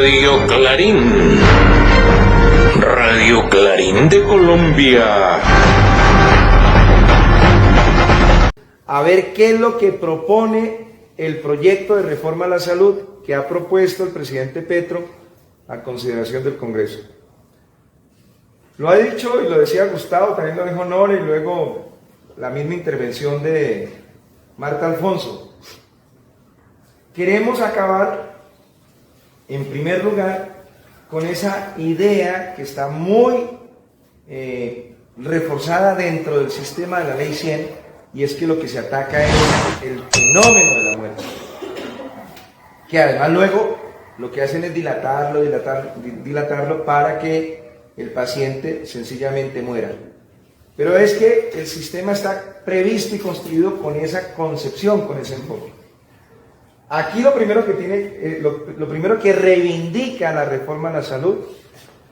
Radio Clarín de Colombia. A ver qué es lo que propone el proyecto de reforma a la salud que ha propuesto el presidente Petro a consideración del Congreso. Lo ha dicho y lo decía Gustavo, también lo dijo Nora y luego la misma intervención de Marta Alfonso. Queremos acabar, en primer lugar, con esa idea que está muy reforzada dentro del sistema de la Ley 100, y es que lo que se ataca es el fenómeno de la muerte, que además luego lo que hacen es dilatarlo para que el paciente sencillamente muera. Pero es que el sistema está previsto y construido con esa concepción, con ese enfoque. Aquí lo primero que reivindica la reforma a la salud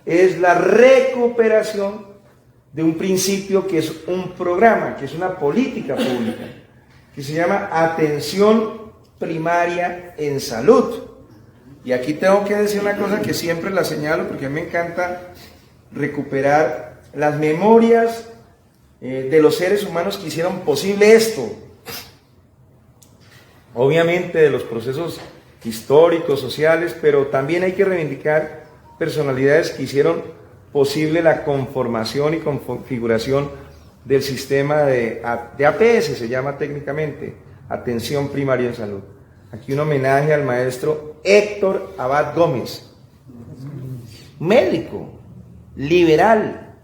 es la recuperación de un principio que es un programa, que es una política pública, que se llama atención primaria en salud. Y aquí tengo que decir una cosa que siempre la señalo porque a mí me encanta recuperar las memorias de los seres humanos que hicieron posible esto. Obviamente de los procesos históricos, sociales, pero también hay que reivindicar personalidades que hicieron posible la conformación y configuración del sistema de APS, se llama técnicamente, Atención Primaria en Salud. Aquí un homenaje al maestro Héctor Abad Gómez, médico, liberal,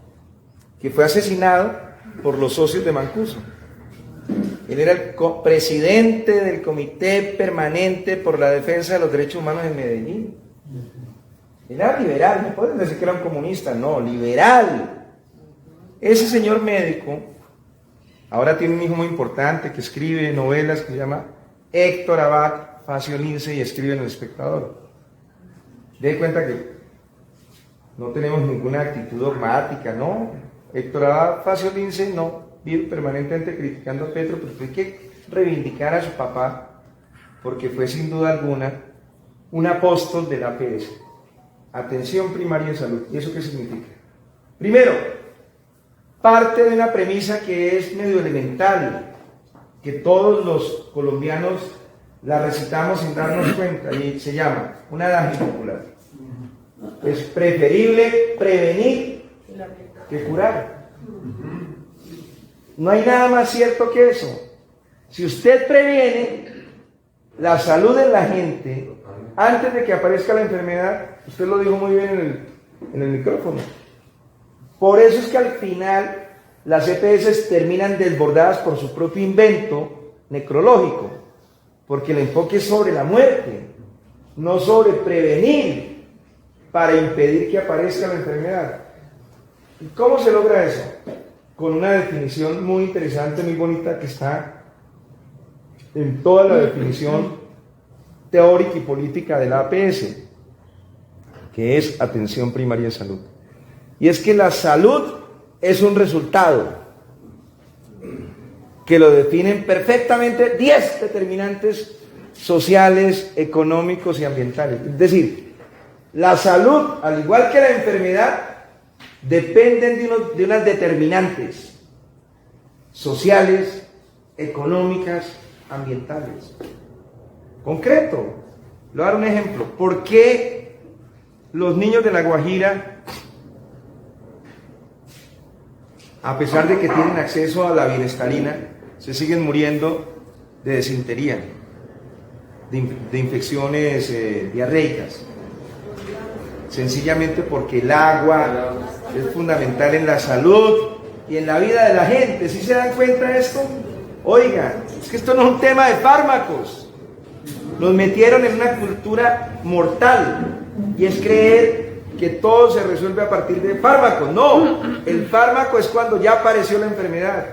que fue asesinado por los socios de Mancuso. Él era el presidente del Comité Permanente por la Defensa de los Derechos Humanos en Medellín. Él era liberal, no pueden decir que era un comunista, no, liberal. Ese señor médico ahora tiene un hijo muy importante que escribe novelas que se llama Héctor Abad Facio Lince y escribe en El Espectador. Den cuenta que no tenemos ninguna actitud dogmática, ¿no? Héctor Abad Facio Lince no vive permanentemente criticando a Petro, pero hay que reivindicar a su papá porque fue sin duda alguna un apóstol del APS, Atención Primaria en Salud. ¿Y eso qué significa? Primero, parte de una premisa que es medio elemental, que todos los colombianos la recitamos sin darnos cuenta, y se llama un adagio popular. Es preferible prevenir que curar. No hay nada más cierto que eso. Si usted previene la salud de la gente antes de que aparezca la enfermedad, usted lo dijo muy bien en el micrófono. Por eso es que al final las EPS terminan desbordadas por su propio invento necrológico, porque el enfoque es sobre la muerte, no sobre prevenir para impedir que aparezca la enfermedad. ¿Y cómo se logra eso? Con una definición muy interesante, muy bonita, que está en toda la definición teórica y política de la APS, que es Atención Primaria en Salud. Y es que la salud es un resultado que lo definen perfectamente 10 determinantes sociales, económicos y ambientales. Es decir, la salud, al igual que la enfermedad, dependen de unas determinantes sociales, económicas, ambientales. Concreto, le voy a dar un ejemplo. ¿Por qué los niños de La Guajira, a pesar de que tienen acceso a la bienestarina, se siguen muriendo de desintería, de infecciones diarreicas? Sencillamente porque el agua es fundamental en la salud y en la vida de la gente. ¿Sí se dan cuenta de esto? Oigan, es que esto no es un tema de fármacos. Nos metieron en una cultura mortal y es creer que todo se resuelve a partir de fármacos. No, el fármaco es cuando ya apareció la enfermedad.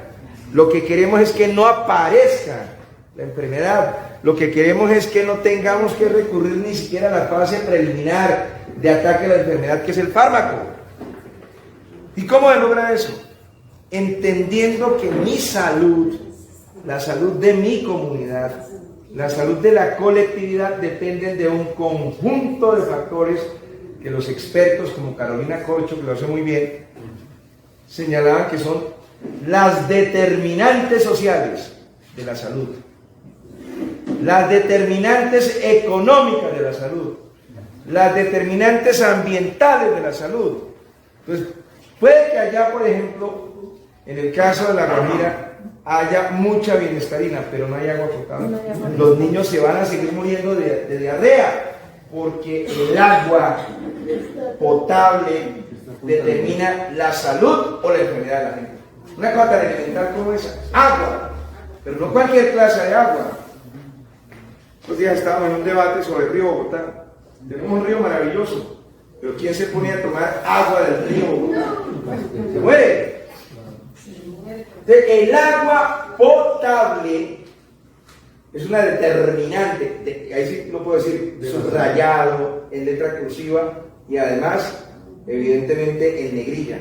Lo que queremos es que no aparezca la enfermedad. Lo que queremos es que no tengamos que recurrir ni siquiera a la fase preliminar de ataque a la enfermedad, que es el fármaco. ¿Y cómo se logra eso? Entendiendo que mi salud, la salud de mi comunidad, La salud de la colectividad depende de un conjunto de factores que los expertos como Carolina Corcho, que lo hace muy bien, señalaban que son las determinantes sociales de la salud, las determinantes económicas de la salud, las determinantes ambientales de la salud. Entonces, puede que allá, por ejemplo, en el caso de La Guajira, haya mucha bienestarina, pero no hay agua potable. Los niños se van a seguir muriendo de diarrea, porque el agua potable determina la salud o la enfermedad de la gente. Una cosa tan elemental como esa, agua, pero no cualquier clase de agua. Estos días estábamos en un debate sobre el río Bogotá. Tenemos un río maravilloso, pero ¿quién se ponía a tomar agua del río Bogotá? Se muere. El agua potable es una determinante, ahí sí lo puedo decir, subrayado, en letra cursiva y además, evidentemente, en negrilla.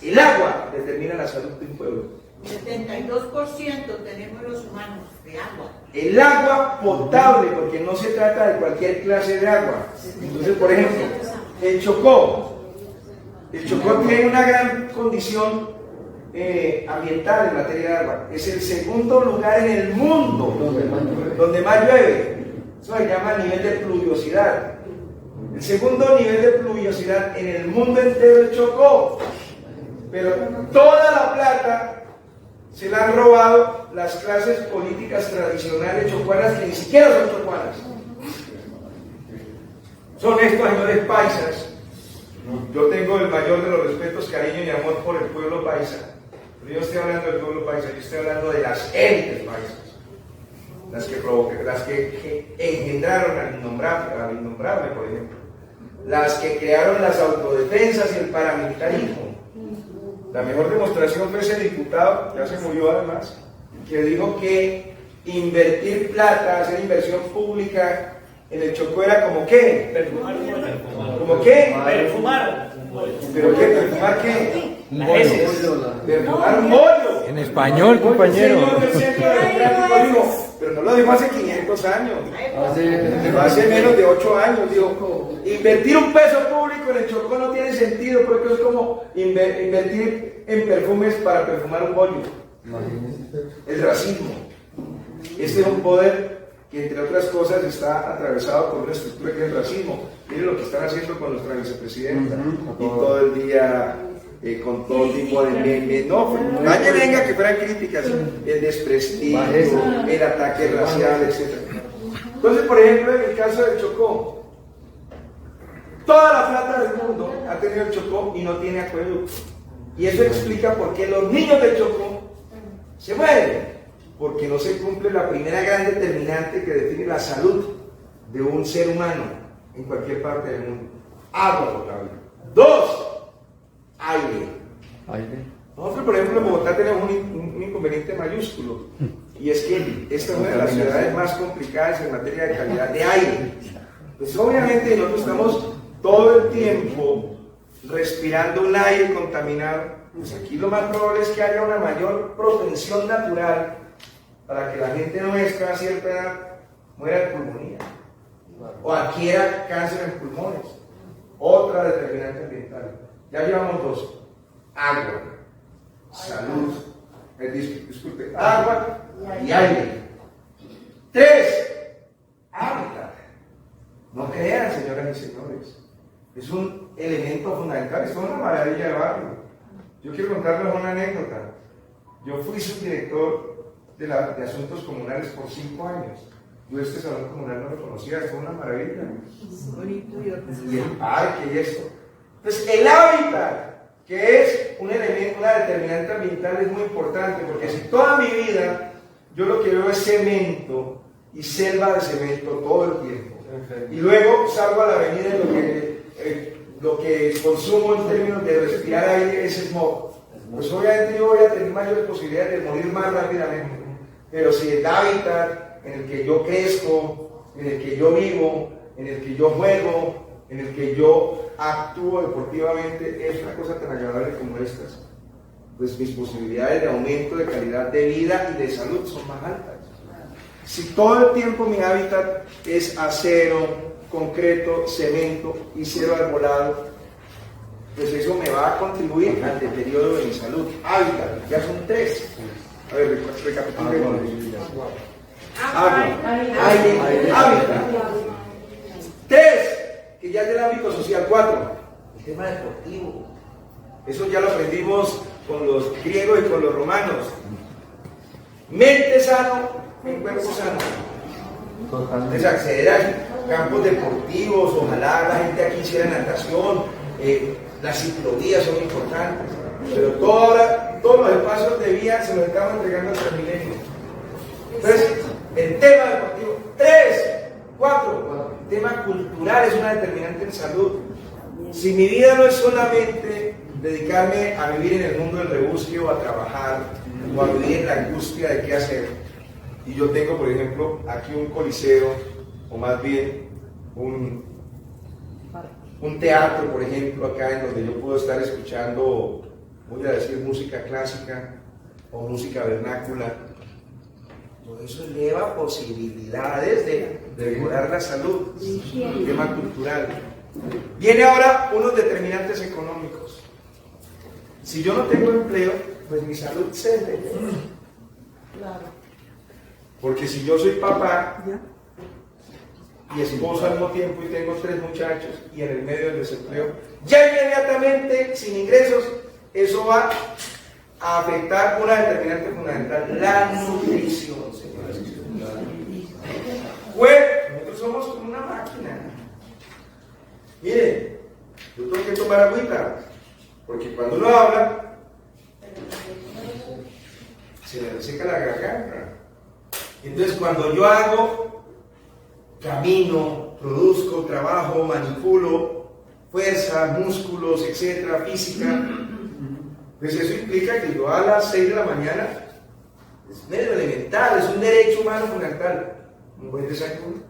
El agua determina la salud de un pueblo. 72% tenemos los humanos de agua. El agua potable, porque no se trata de cualquier clase de agua. Entonces, por ejemplo, el Chocó tiene una gran condición ambiental en materia de agua. Es el segundo lugar en el mundo donde más llueve. Eso se llama nivel de pluviosidad. El segundo nivel de pluviosidad en el mundo entero es Chocó. Pero toda la plata se la han robado las clases políticas tradicionales chocuanas, que ni siquiera son chocuanas. Son estos señores paisas. Yo tengo el mayor de los respetos, cariño y amor por el pueblo paisa. Pero yo estoy hablando del pueblo paisa, yo estoy hablando de las élites paisas. Las que engendraron al innombrable, por ejemplo. Las que crearon las autodefensas y el paramilitarismo. La mejor demostración fue ese diputado, ya se murió además, que dijo que invertir plata, hacer inversión pública en el Chocó era como ¿qué? Perfumar. ¿Como qué? Perfumar. ¿Pero qué? ¿Perfumar qué? Perfumar un bollo. En español, compañero. Pero no lo dijo hace 500 años. Hace menos de 8 años. Dijo, invertir un peso público en el Chocó no tiene sentido, porque es como invertir en perfumes para perfumar un bollo. El racismo. Este es un poder que, entre otras cosas, está atravesado por una estructura que es el racismo. Miren lo que están haciendo con nuestra vicepresidenta. Y todo el día con todo tipo de memes. No que venga que fueran críticas, el desprestigio, el ataque racial, etc. Entonces, por ejemplo, en el caso del Chocó, toda la plata del mundo ha tenido el Chocó y no tiene acueducto. Y eso explica por qué los niños del Chocó se mueren. Porque no se cumple la primera gran determinante que define la salud de un ser humano en cualquier parte del mundo: agua potable. 2, aire. Nosotros, por ejemplo, en Bogotá tenemos un inconveniente mayúsculo, y es que esta es una de las ciudades más complicadas en materia de calidad de aire. Pues obviamente nosotros estamos todo el tiempo respirando un aire contaminado. Pues aquí lo más probable es que haya una mayor propensión natural para que la gente nuestra a cierta edad muera de pulmonía o adquiera cáncer en pulmones. Otra determinante ambiental. Ya llevamos 2. Agua, salud, disculpe, agua y aire. 3, hábitat. No crean, señoras y señores, es un elemento fundamental. Esto es una maravilla de barrio. Yo quiero contarles una anécdota. Yo fui subdirector de Asuntos Comunales por 5 años. Yo este salón comunal no lo conocía, fue una maravilla. Y el parque y esto. Entonces, el hábitat, que es un elemento, una determinante ambiental, es muy importante, porque si toda mi vida yo lo que veo es cemento y selva de cemento todo el tiempo, y luego salgo a la avenida y lo que consumo en términos de respirar aire es smog, pues obviamente yo voy a tener mayores posibilidades de morir más rápidamente. Pero si el hábitat en el que yo crezco, en el que yo vivo, en el que yo juego, en el que yo actúo deportivamente, es una cosa tan agradable como estas, pues mis posibilidades de aumento de calidad de vida y de salud son más altas. Si todo el tiempo mi hábitat es acero, concreto, cemento y cero arbolado, pues eso me va a contribuir al deterioro de mi salud. Hábitat, ya son 3. A ver, recapitulemos. Agua, aire, hábitat. 3, que ya es del ámbito social. 4, el tema deportivo. Eso ya lo aprendimos con los griegos y con los romanos. Mente sano, en cuerpo sano. Entonces acceder a campos deportivos, ojalá la gente aquí hiciera natación, las ciclovías son importantes, pero todos los espacios de vía se los estamos entregando al Transmilenio. Entonces, el tema deportivo. 3, 4, el tema cultural es una determinante en salud. Si mi vida no es solamente dedicarme a vivir en el mundo del rebusque o a trabajar o a vivir en la angustia de qué hacer, y yo tengo, por ejemplo, aquí un coliseo, o más bien un teatro, por ejemplo, acá en donde yo puedo estar escuchando, voy a decir, música clásica o música vernácula. Todo eso eleva posibilidades de mejorar la salud, el tema cultural. Viene ahora unos determinantes económicos. Si yo no tengo empleo, pues mi salud se deteriora. Porque si yo soy papá y esposo al mismo tiempo y tengo 3 muchachos y en el medio del desempleo, ya inmediatamente, sin ingresos, eso va a afectar una determinante fundamental, la nutrición, señoras y señores. Pues, nosotros somos como una máquina. Miren, yo tengo que tomar agüita, porque cuando uno habla, se le reseca la garganta. Entonces, cuando yo hago, camino, produzco, trabajo, manipulo, fuerza, músculos, etcétera, física, pues eso implica que yo a las 6 de la mañana, es medio elemental, es un derecho humano fundamental, un buen desayuno,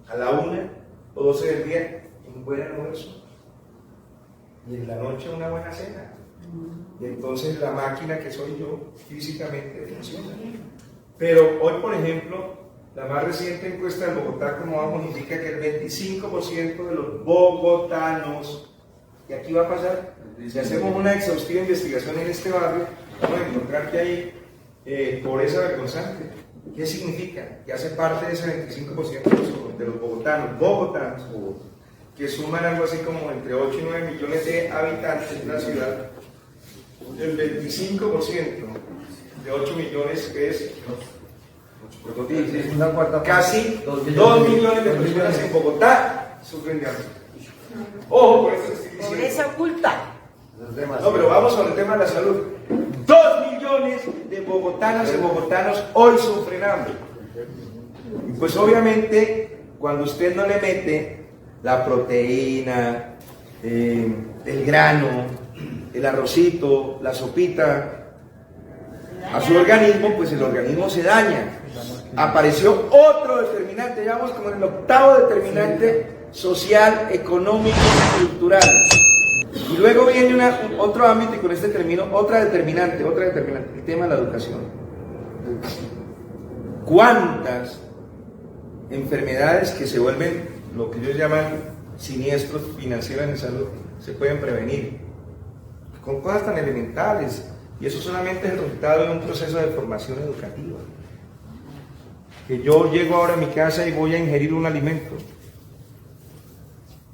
a la 1 o 12 del día, un buen almuerzo, y en la noche una buena cena. Y entonces la máquina que soy yo físicamente funciona. Pero hoy, por ejemplo, la más reciente encuesta de Bogotá, como vamos, indica que el 25% de los bogotanos, y aquí va a pasar, si hacemos una exhaustiva investigación en este barrio, vamos a encontrar que hay pobreza vergonzante. ¿Qué significa? Que hace parte de ese 25% de los bogotanos, que suman algo así como entre 8 y 9 millones de habitantes en una ciudad. El 25% de 8 millones es casi 2 millones de personas en Bogotá sufren de hambre. Ojo, por eso estoy diciendo. Pobreza oculta. No, pero vamos con el tema de la salud. 2 millones de bogotanas y bogotanos hoy sufren hambre. Y pues obviamente, cuando usted no le mete la proteína, el grano, el arrocito, la sopita a su organismo, pues el organismo se daña. Apareció otro determinante, ya vamos como en el 8º determinante social, económico y cultural. Y luego viene otro ámbito, y con este termino, otra determinante, el tema de la educación. ¿Cuántas enfermedades que se vuelven lo que ellos llaman siniestros financieros en salud se pueden prevenir? Con cosas tan elementales, y eso solamente es el resultado de un proceso de formación educativa. Que yo llego ahora a mi casa y voy a ingerir un alimento.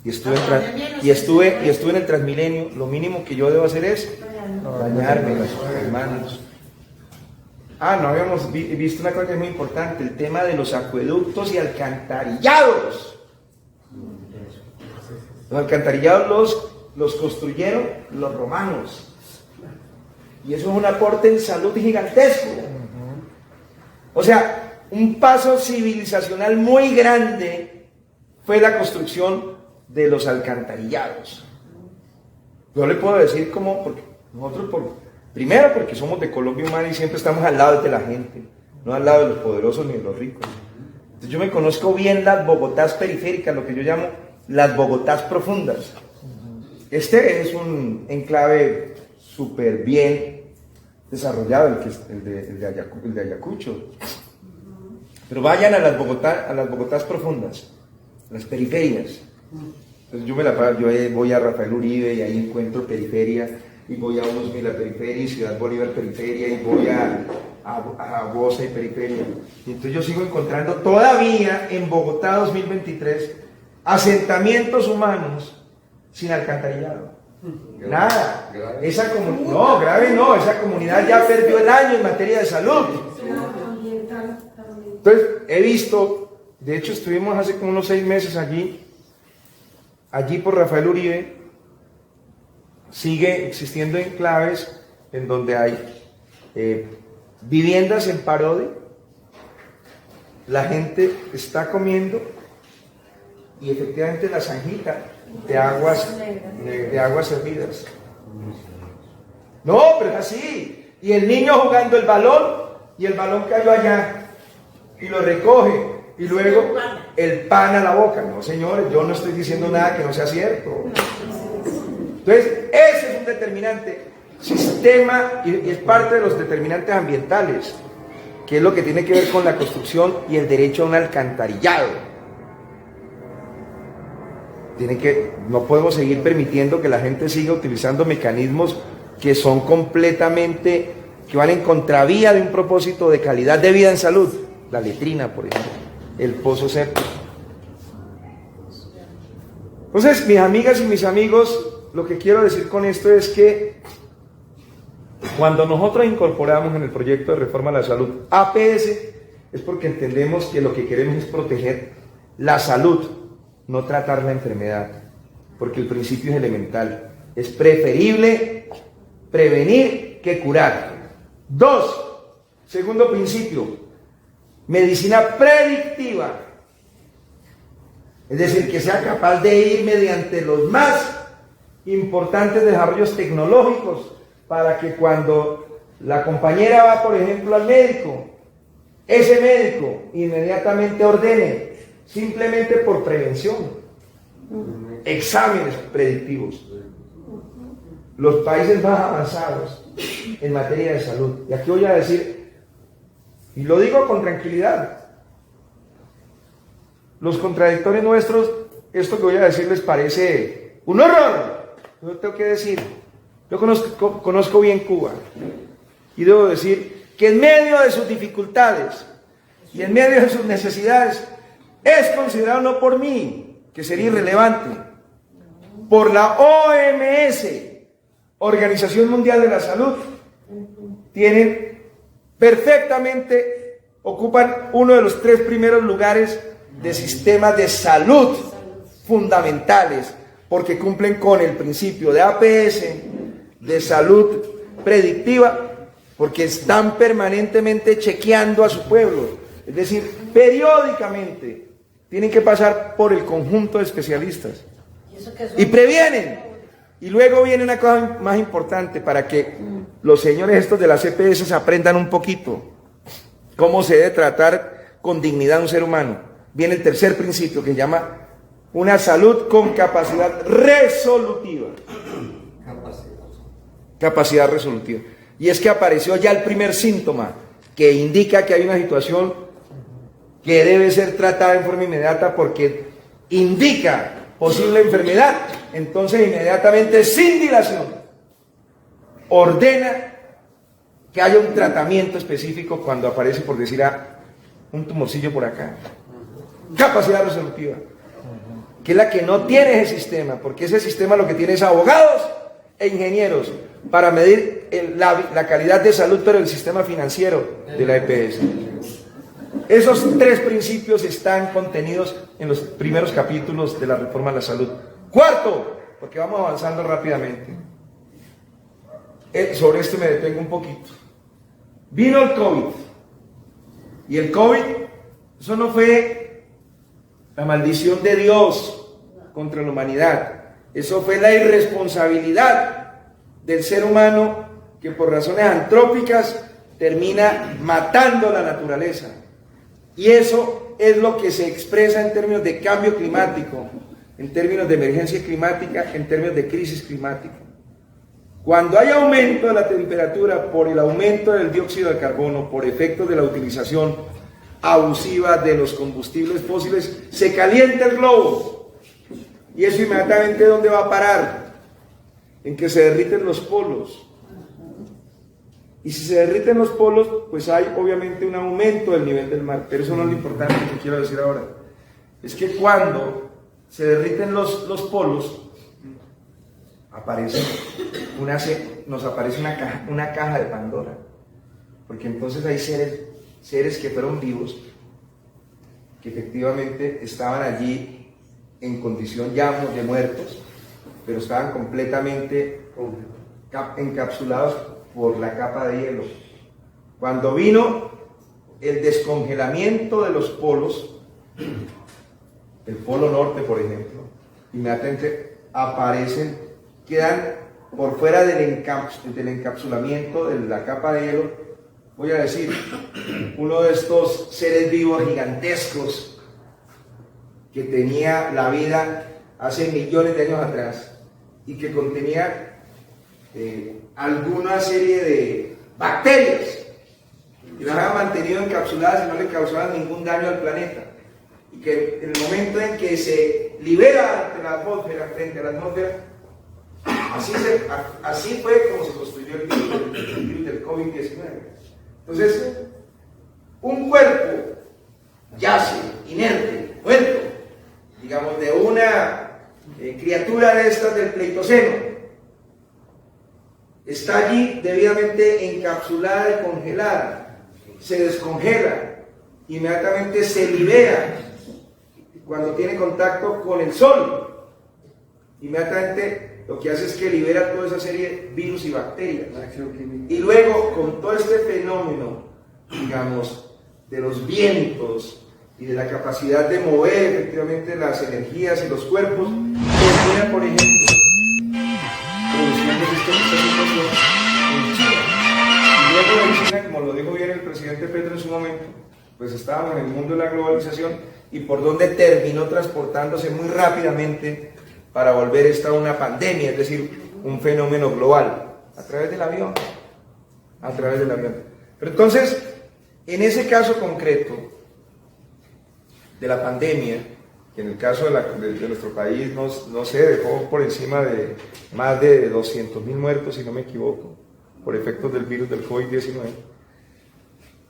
Y estuve en el Transmilenio, lo mínimo que yo debo hacer es bañarme las manos. No habíamos visto una cosa que es muy importante, el tema de los acueductos y alcantarillados. Los alcantarillados los construyeron los romanos. Y eso es un aporte en salud gigantesco. O sea, un paso civilizacional muy grande fue la construcción de los alcantarillados. Yo le puedo decir cómo, porque nosotros, primero porque somos de Colombia humana y siempre estamos al lado de la gente, no al lado de los poderosos ni de los ricos. Entonces yo me conozco bien las Bogotás periféricas, lo que yo llamo las Bogotás profundas. Este es un enclave súper bien desarrollado, el de Ayacucho. Pero vayan a las Bogotás profundas, las periferias. Entonces yo voy a Rafael Uribe y ahí encuentro periferia, y voy a Unos Mil periferia, y Ciudad Bolívar periferia, y voy a Bosa y periferia. Y entonces yo sigo encontrando todavía en Bogotá 2023 asentamientos humanos sin alcantarillado. Nada. Esa comunidad ya perdió el año en materia de salud. Entonces he visto, de hecho estuvimos hace como unos 6 meses allí por Rafael Uribe. Sigue existiendo enclaves en donde hay viviendas en parode, la gente está comiendo y efectivamente la zanjita de aguas hervidas. No, pero es así. Y el niño jugando el balón, y el balón cayó allá, y lo recoge, y luego el pan a la boca. No, señores, yo no estoy diciendo nada que no sea cierto. Entonces, ese es un determinante sistema y es parte de los determinantes ambientales, que es lo que tiene que ver con la construcción y el derecho a un alcantarillado. No podemos seguir permitiendo que la gente siga utilizando mecanismos que son que van en contravía de un propósito de calidad de vida en salud. La letrina, por ejemplo, el pozo séptico. Entonces, mis amigas y mis amigos, lo que quiero decir con esto es que cuando nosotros incorporamos en el proyecto de reforma a la salud APS, es porque entendemos que lo que queremos es proteger la salud, no tratar la enfermedad, porque el principio es elemental. Es preferible prevenir que curar. 2, segundo principio, medicina predictiva. Es decir, que sea capaz de ir mediante los más importantes desarrollos tecnológicos para que cuando la compañera va, por ejemplo, al médico, ese médico inmediatamente ordene, simplemente por prevención, exámenes predictivos. Los países más avanzados en materia de salud. Y aquí voy a decir, y lo digo con tranquilidad, los contradictores nuestros, esto que voy a decir les parece un horror. Yo tengo que decir, yo conozco bien Cuba y debo decir que en medio de sus dificultades y en medio de sus necesidades es considerado, no por mí, que sería irrelevante, por la OMS, Organización Mundial de la Salud, ocupan uno de los 3 primeros lugares de sistemas de salud fundamentales, porque cumplen con el principio de APS, de salud predictiva, porque están permanentemente chequeando a su pueblo, es decir, periódicamente tienen que pasar por el conjunto de especialistas y previenen. Y luego viene una cosa más importante para que los señores estos de las EPS aprendan un poquito cómo se debe tratar con dignidad a un ser humano. Viene el tercer principio que se llama una salud con capacidad resolutiva. Capacidad resolutiva. Y es que apareció ya el primer síntoma que indica que hay una situación que debe ser tratada en forma inmediata porque indica posible enfermedad. Entonces inmediatamente, sin dilación, ordena que haya un tratamiento específico cuando aparece, por decir, un tumorcillo por acá. Capacidad resolutiva, que es la que no tiene ese sistema, porque ese sistema lo que tiene es abogados e ingenieros para medir la calidad de salud, pero el sistema financiero de la EPS. Esos 3 principios están contenidos en los primeros capítulos de la reforma a la salud. 4, porque vamos avanzando rápidamente. Sobre esto me detengo un poquito. Vino el COVID. Y el COVID, eso no fue la maldición de Dios contra la humanidad. Eso fue la irresponsabilidad del ser humano que por razones antrópicas termina matando la naturaleza. Y eso es lo que se expresa en términos de cambio climático, en términos de emergencia climática, en términos de crisis climática. Cuando hay aumento de la temperatura por el aumento del dióxido de carbono, por efectos de la utilización abusiva de los combustibles fósiles, se calienta el globo. Y eso inmediatamente, ¿dónde va a parar? En que se derriten los polos. Y si se derriten los polos, pues hay obviamente un aumento del nivel del mar. Pero eso no es lo importante que quiero decir ahora. Es que cuando se derriten los polos, nos aparece una caja de Pandora. Porque entonces hay seres que fueron vivos, que efectivamente estaban allí en condición ya de muertos, pero estaban completamente encapsulados por la capa de hielo. Cuando vino el descongelamiento de los polos, el polo norte, por ejemplo, inmediatamente quedan por fuera del encapsulamiento de la capa de hielo, voy a decir, uno de estos seres vivos gigantescos que tenía la vida hace millones de años atrás y que contenía alguna serie de bacterias que las habían mantenido encapsuladas y no le causaban ningún daño al planeta, y que en el momento en que se libera frente a la atmósfera, así fue como se construyó el virus del COVID-19. Entonces, un cuerpo yace, inerte, muerto, digamos, de una criatura de estas del Pleistoceno, está allí debidamente encapsulada y congelada, se descongela, inmediatamente se libera cuando tiene contacto con el sol, inmediatamente lo que hace es que libera toda esa serie de virus y bacterias. Y luego, con todo este fenómeno, digamos, de los vientos y de la capacidad de mover efectivamente las energías y los cuerpos, termina, por ejemplo, produciendo esta situación en China. Y luego en China, como lo dijo bien el presidente Petro en su momento, pues estábamos en el mundo de la globalización, y por donde terminó transportándose muy rápidamente para volver esta una pandemia, es decir, un fenómeno global, a través del avión. Pero entonces, en ese caso concreto de la pandemia, que en el caso de nuestro país, no sé, dejó por encima de más de 200.000 muertos, si no me equivoco, por efectos del virus del COVID-19,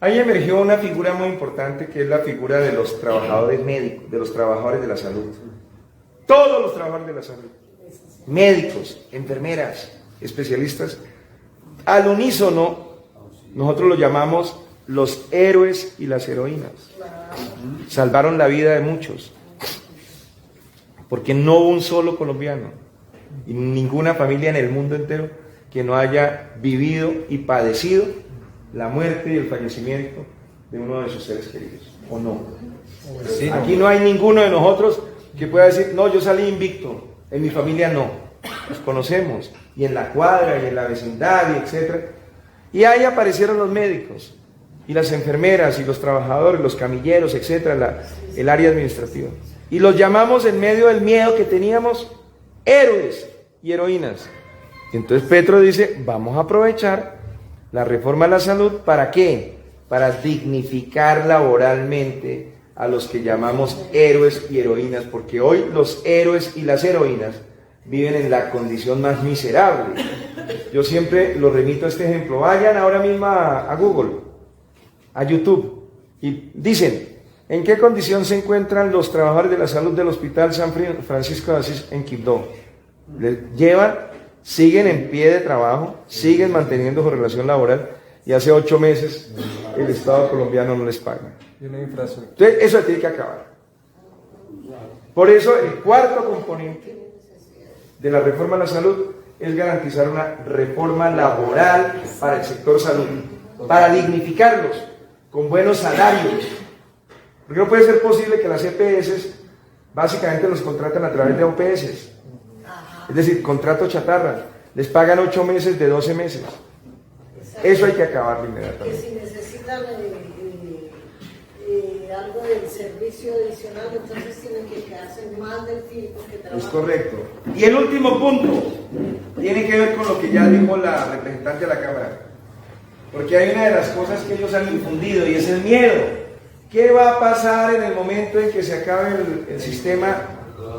ahí emergió una figura muy importante, que es la figura de los trabajadores médicos, de los trabajadores de la salud. Todos los trabajadores de la salud, médicos, enfermeras, especialistas, al unísono, nosotros lo llamamos los héroes y las heroínas. Salvaron la vida de muchos, porque no hubo un solo colombiano y ninguna familia en el mundo entero que no haya vivido y padecido la muerte y el fallecimiento de uno de sus seres queridos, ¿o no? Sí, aquí no hay ninguno de nosotros que pueda decir, no, yo salí invicto, en mi familia no. Los conocemos, y en la cuadra, y en la vecindad, y etc. Y ahí aparecieron los médicos, y las enfermeras, y los trabajadores, los camilleros, etc., el área administrativa. Y los llamamos, en medio del miedo que teníamos, héroes y heroínas. Entonces Petro dice, vamos a aprovechar la reforma a la salud, ¿para qué? Para dignificar laboralmente a los que llamamos héroes y heroínas, porque hoy los héroes y las heroínas viven en la condición más miserable. Yo siempre lo remito a este ejemplo. Vayan ahora mismo a Google, a YouTube, y dicen, ¿en qué condición se encuentran los trabajadores de la salud del Hospital San Francisco de Asís en Quibdó? Siguen en pie de trabajo, siguen manteniendo su relación laboral, y hace 8 meses el Estado colombiano no les paga. Entonces eso tiene que acabar. Por eso el cuarto componente de la reforma a la salud es garantizar una reforma laboral para el sector salud, para dignificarlos con buenos salarios. Porque no puede ser posible que las EPS básicamente los contratan a través de OPS. Es decir, contrato chatarra, les pagan 8 meses de 12 meses. Eso hay que acabarlo inmediatamente. Que si necesitan algo del servicio adicional, entonces tienen que quedarse más del tiempo que trabajan. Es correcto. Y el último punto tiene que ver con lo que ya dijo la representante de la Cámara. Porque hay una de las cosas que ellos han infundido, y es el miedo, ¿Qué va a pasar en el momento en que se acabe el sistema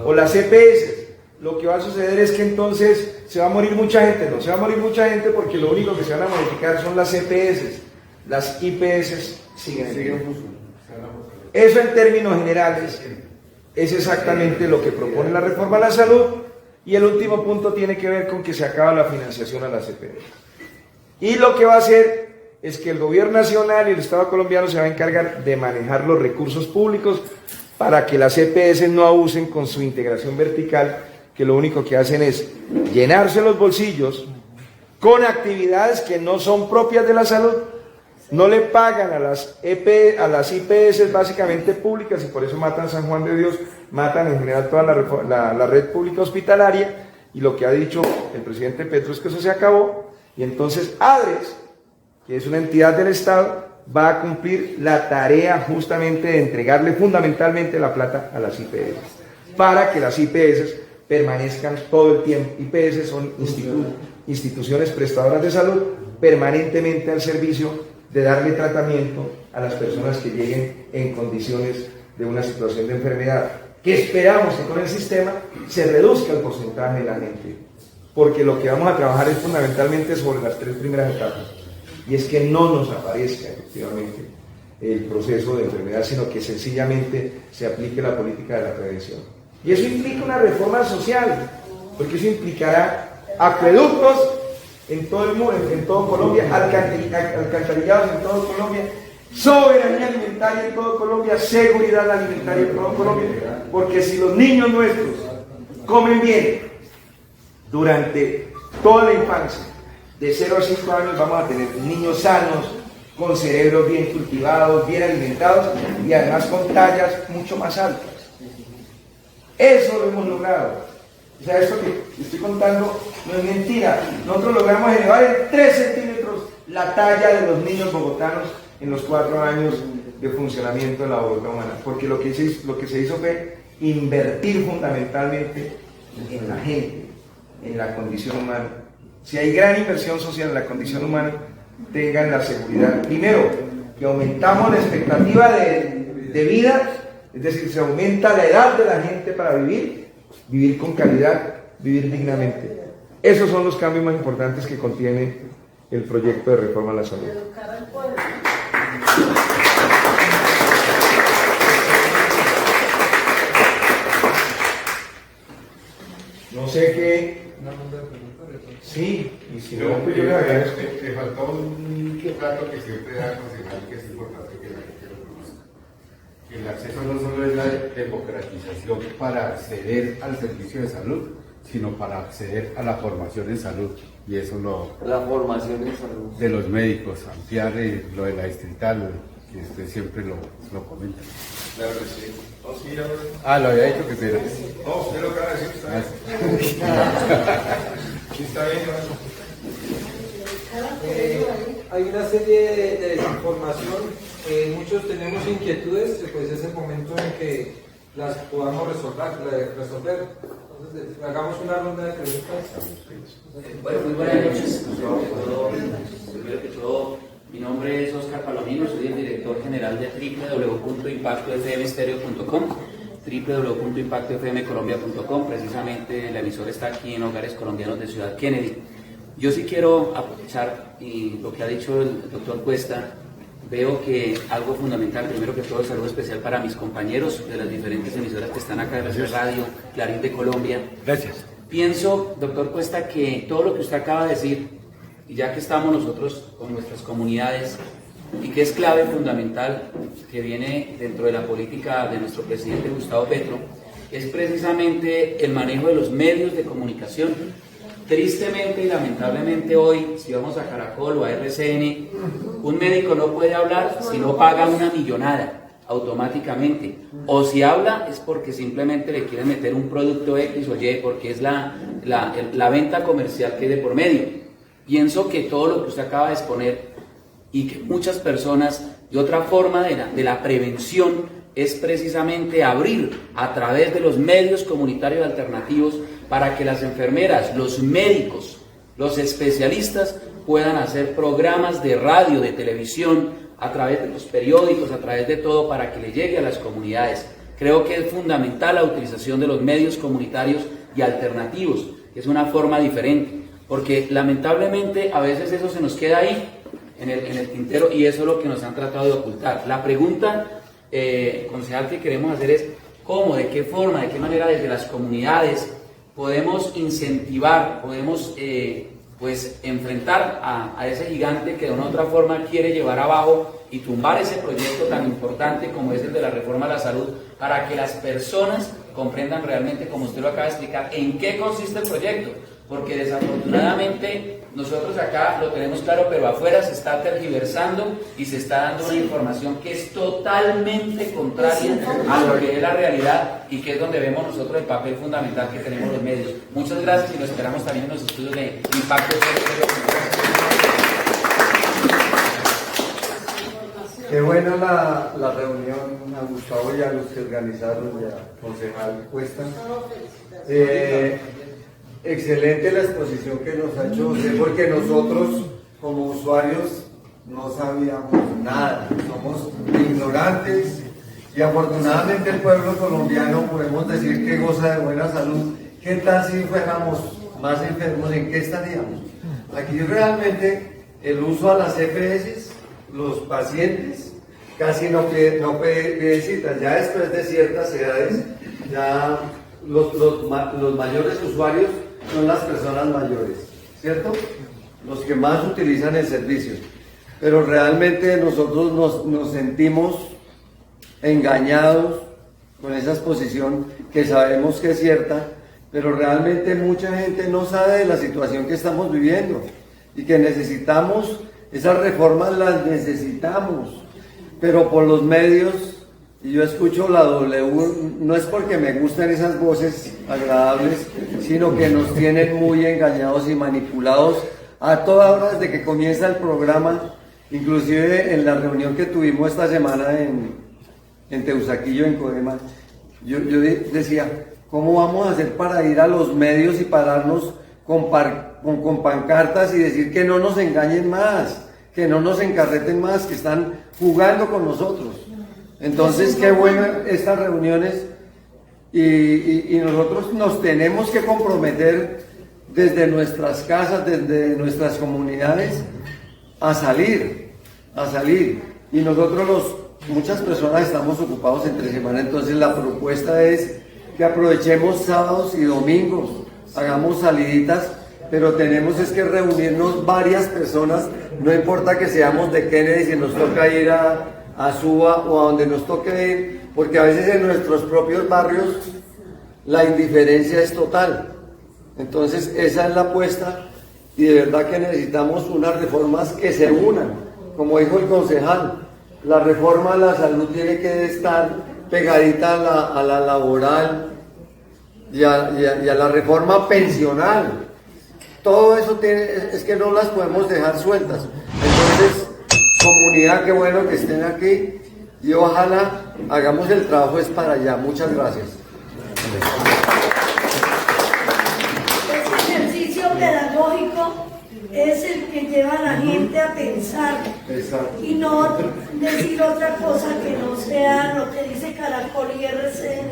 o las EPS? Lo que va a suceder es que entonces se va a morir mucha gente. No se va a morir mucha gente porque lo único que se van a modificar son las EPS. Las IPS siguen en uso. Eso en términos generales es exactamente lo que propone la reforma a la salud. Y el último punto tiene que ver con que se acaba la financiación a las EPS. Y lo que va a hacer es que el gobierno nacional y el Estado colombiano se va a encargar de manejar los recursos públicos para que las EPS no abusen con su integración vertical, que lo único que hacen es llenarse los bolsillos con actividades que no son propias de la salud, no le pagan a las IPS básicamente públicas, y por eso matan San Juan de Dios, matan en general toda la red pública hospitalaria, y lo que ha dicho el presidente Petro es que eso se acabó, y entonces ADRES, que es una entidad del Estado, va a cumplir la tarea justamente de entregarle fundamentalmente la plata a las IPS, para que las IPS permanezcan todo el tiempo. IPS son instituciones prestadoras de salud permanentemente al servicio de darle tratamiento a las personas que lleguen en condiciones de una situación de enfermedad, que esperamos que con el sistema se reduzca el porcentaje de la gente, porque lo que vamos a trabajar es fundamentalmente sobre las 3 primeras etapas, y es que no nos aparezca efectivamente el proceso de enfermedad, sino que sencillamente se aplique la política de la prevención. Y eso implica una reforma social, porque eso implicará acueductos en todo el mundo, en todo Colombia, alcantarillados en todo Colombia, soberanía alimentaria en todo Colombia, seguridad alimentaria en todo Colombia, porque si los niños nuestros comen bien durante toda la infancia, de 0 a 5 años vamos a tener niños sanos, con cerebros bien cultivados, bien alimentados y además con tallas mucho más altas. Eso lo hemos logrado. O sea, esto que estoy contando no es mentira. Nosotros logramos elevar en 3 centímetros la talla de los niños bogotanos en los 4 años de funcionamiento de la Bogotá humana, porque lo que se hizo fue invertir fundamentalmente en la gente, en la condición humana. Si hay gran inversión social en la condición humana, tengan la seguridad, primero, que aumentamos la expectativa de vida, es decir, se aumenta la edad de la gente para vivir con calidad, vivir dignamente. Esos son los cambios más importantes que contiene el proyecto de reforma a la salud. No sé qué. Sí, y si no, pues yo le agradezco. Te faltó un dato que siempre da concejal, que es importante que la gente lo conozca. Que el acceso no solo es la democratización para acceder al servicio de salud, sino para acceder a la formación en salud. Y eso la formación en salud de los médicos, ampliar lo de la distrital, que usted siempre lo comenta. Claro que sí. Lo había dicho que sí. No, usted lo acaba de decir, está bien. Sí, está bien. Hay una serie de desinformación, muchos tenemos inquietudes, pues es el momento en que las podamos resolver. Entonces, hagamos una ronda de preguntas. Bueno, muy buenas noches. Primero que todo, mi nombre es Oscar Palomino, soy el director general de www.impactofmstereo.com, www.impactofmcolombia.com. Precisamente la emisora está aquí en Hogares Colombianos de Ciudad Kennedy. Yo sí quiero aprovechar y lo que ha dicho el doctor Cuesta. Veo que algo fundamental, primero que todo, saludo especial para mis compañeros de las diferentes emisoras que están acá, de Radio, Clarín de Colombia. Gracias. Pienso, doctor Cuesta, que todo lo que usted acaba de decir, y ya que estamos nosotros con nuestras comunidades, y que es clave fundamental que viene dentro de la política de nuestro presidente Gustavo Petro, es precisamente el manejo de los medios de comunicación. Tristemente y lamentablemente hoy, si vamos a Caracol o a RCN, un médico no puede hablar si no paga una millonada automáticamente, o si habla es porque simplemente le quieren meter un producto X o Y, porque es la venta comercial que hay de por medio. Pienso que todo lo que usted acaba de exponer y que muchas personas, y otra forma de la prevención es precisamente abrir a través de los medios comunitarios alternativos para que las enfermeras, los médicos, los especialistas puedan hacer programas de radio, de televisión, a través de los periódicos, a través de todo, para que le llegue a las comunidades. Creo que es fundamental la utilización de los medios comunitarios y alternativos, que es una forma diferente, porque lamentablemente a veces eso se nos queda ahí, en el tintero, y eso es lo que nos han tratado de ocultar. La pregunta, concejal, que queremos hacer es cómo, de qué forma, de qué manera desde las comunidades podemos incentivar, podemos pues enfrentar a ese gigante que de una u otra forma quiere llevar abajo y tumbar ese proyecto tan importante como es el de la reforma a la salud, para que las personas comprendan realmente, como usted lo acaba de explicar, en qué consiste el proyecto, porque desafortunadamente nosotros acá lo tenemos claro, pero afuera se está tergiversando y se está dando una información que es totalmente contraria a lo que es la realidad, y que es donde vemos nosotros el papel fundamental que tenemos los medios. Muchas gracias, y lo esperamos también en los estudios de impacto. Qué buena la reunión, a Gustavo y a los que organizaron, y a concejal Cuesta. Excelente la exposición que nos ha hecho usted, porque nosotros como usuarios no sabíamos nada, somos ignorantes, y afortunadamente el pueblo colombiano podemos decir que goza de buena salud. ¿Qué tal si fuéramos más enfermos? ¿En qué estaríamos? Aquí realmente el uso a las EPS, los pacientes casi no piden citas. Ya después de ciertas edades, ya los mayores usuarios son las personas mayores, ¿cierto? Los que más utilizan el servicio. Pero realmente nosotros nos sentimos engañados con esa exposición, que sabemos que es cierta, pero realmente mucha gente no sabe de la situación que estamos viviendo y que necesitamos. Esas reformas las necesitamos, pero por los medios, y yo escucho la W, no es porque me gusten esas voces agradables, sino que nos tienen muy engañados y manipulados a toda hora desde que comienza el programa. Inclusive en la reunión que tuvimos esta semana en Teusaquillo, en Codema, yo decía, ¿cómo vamos a hacer para ir a los medios y pararnos con pancartas y decir que no nos engañen más, que no nos encarreten más, que están jugando con nosotros? Entonces, qué bueno estas reuniones, y nosotros nos tenemos que comprometer desde nuestras casas, desde nuestras comunidades, a salir, y nosotros muchas personas estamos ocupados entre semana. Entonces la propuesta es que aprovechemos sábados y domingos, hagamos saliditas, pero tenemos es que reunirnos varias personas, no importa que seamos de Kennedy, si nos toca ir a Suba o a donde nos toque ir, porque a veces en nuestros propios barrios la indiferencia es total. Entonces esa es la apuesta, y de verdad que necesitamos unas reformas que se unan, como dijo el concejal. La reforma a la salud tiene que estar pegadita a la laboral y a la reforma pensional. Todo eso es que no las podemos dejar sueltas. Entonces, comunidad, qué bueno que estén aquí, y ojalá hagamos el trabajo es para allá. Muchas gracias. Ese ejercicio pedagógico es el que lleva a la gente a pensar. Exacto. Y no decir otra cosa que no sea lo que dice Caracol y RCN.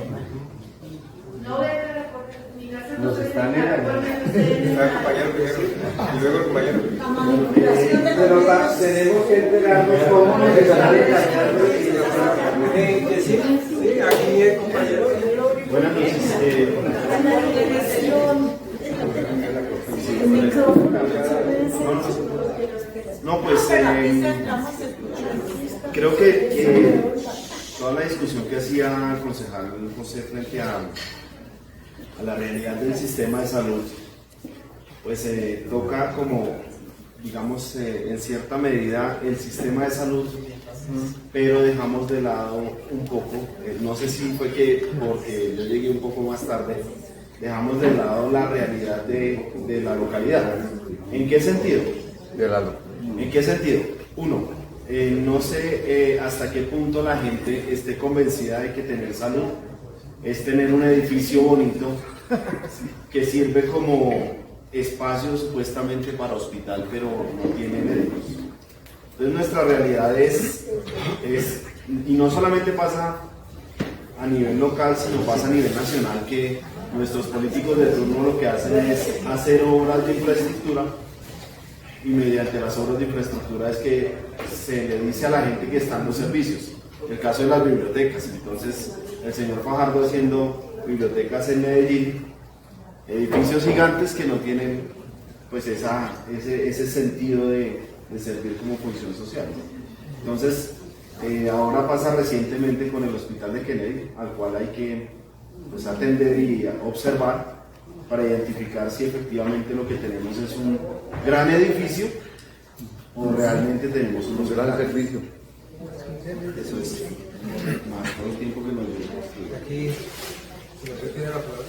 No ve Caracol, ni gracias Nos están engañando. El compañero primero, y luego el compañero. La manipulación de Pero los medios. tenemos que enterarnos cómo nos están engañando. Sí, aquí el compañero. Buenas noches. La manipulación. El micrófono. No, pues creo que toda la discusión que hacía el concejal José frente a la realidad del sistema de salud, pues toca como, digamos, en cierta medida el sistema de salud, pero dejamos de lado un poco, no sé si fue que porque yo llegué un poco más tarde, dejamos de lado la realidad de la localidad. ¿En qué sentido? ¿En qué sentido? Uno, no sé hasta qué punto la gente esté convencida de que tener salud es tener un edificio bonito que sirve como espacio supuestamente para hospital, pero no tiene médicos. Entonces nuestra realidad es, y no solamente pasa a nivel local, sino pasa a nivel nacional, que nuestros políticos de turno lo que hacen es hacer obras de infraestructura, y mediante las obras de infraestructura es que se le dice a la gente que están los servicios. El caso de las bibliotecas. Entonces el señor Fajardo haciendo bibliotecas en Medellín, edificios gigantes que no tienen pues ese sentido de servir como función social, ¿no? Entonces ahora pasa recientemente con el hospital de Kennedy, al cual hay que pues atender y observar para identificar si efectivamente lo que tenemos es un gran edificio o realmente tenemos un gran servicio. Eso es más todo el tiempo que nos lleva. Aquí, si no se tiene la palabra.